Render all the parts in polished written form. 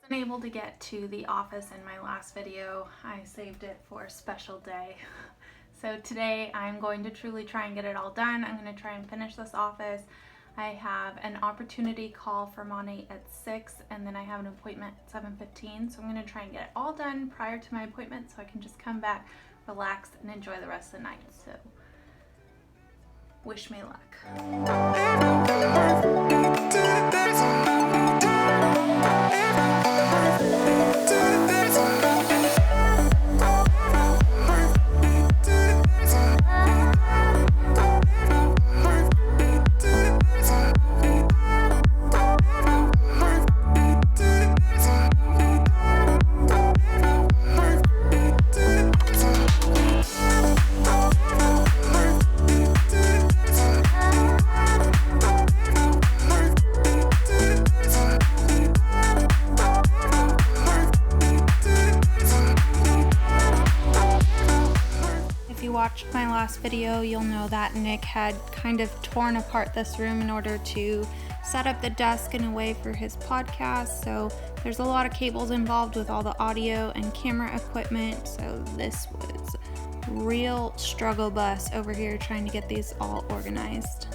Wasn't able to get to the office in my last video. I saved it for a special day. So today I'm going to truly try and get it all done. I'm going to try and finish this office. I have an opportunity call for Monty at 6 and then I have an appointment at 7:15. So I'm going to try and get it all done prior to my appointment so I can just come back, relax, and enjoy the rest of the night. So wish me luck. Watched my last video, you'll know that Nick had kind of torn apart this room in order to set up the desk in a way for his podcast. So there's a lot of cables involved with all the audio and camera equipment. So this was real struggle bus over here trying to get these all organized.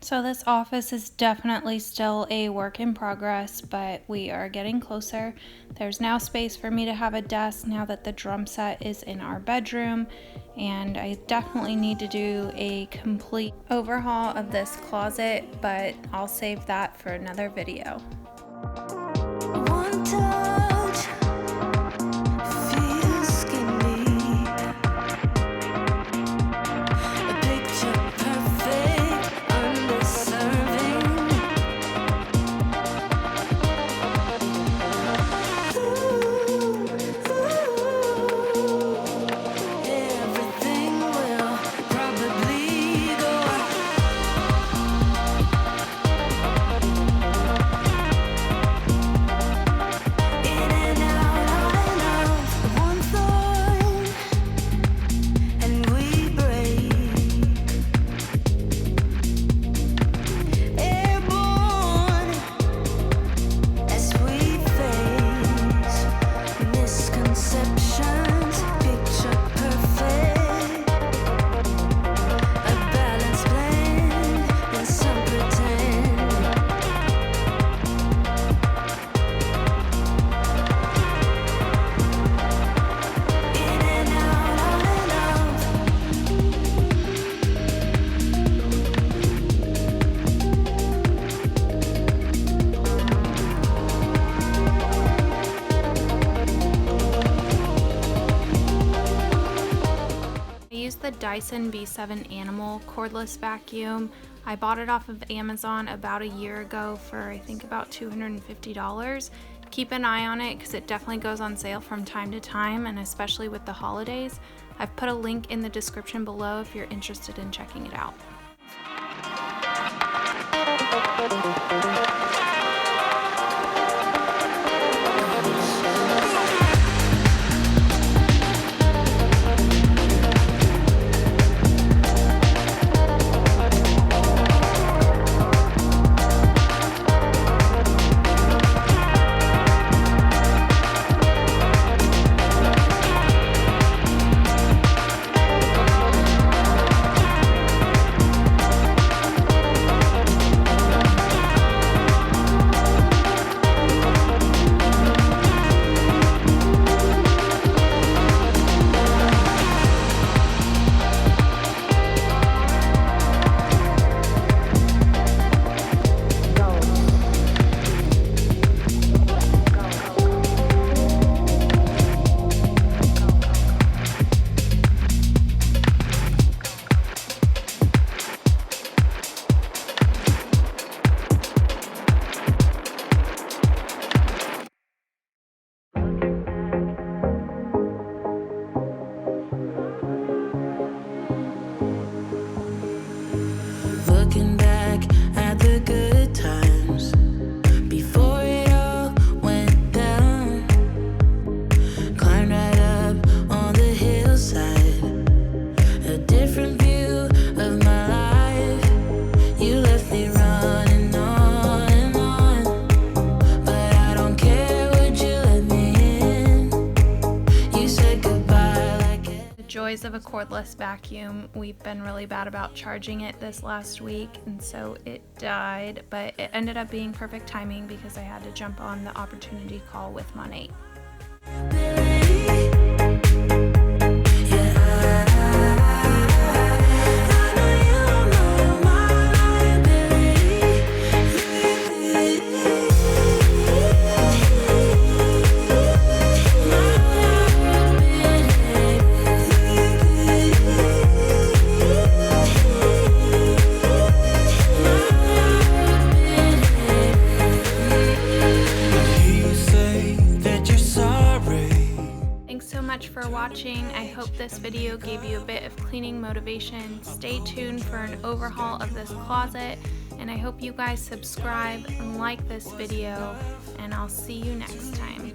So this office is definitely still a work in progress, but we are getting closer. There's now space for me to have a desk now that the drum set is in our bedroom, and I definitely need to do a complete overhaul of this closet, but I'll save that for another video. The Dyson V7 Animal cordless vacuum. I bought it off of Amazon about a year ago for I think about $250. Keep an eye on it because it definitely goes on sale from time to time, and especially with the holidays. I've put a link in the description below if you're interested in checking it out. looking back at the good times before it all went down. Climbed right up on the hillside, a different view of my life. You left me running on and on, but I don't care, would you let me in? You said goodbye like it. The joys of a cordless vacuum. We've been really bad about charging it this last week, and so it died, but it ended up being perfect timing because I had to jump on the opportunity call with my Nate. For watching. I hope this video gave you a bit of cleaning motivation. Stay tuned for an overhaul of this closet, and I hope you guys subscribe and like this video, and I'll see you next time.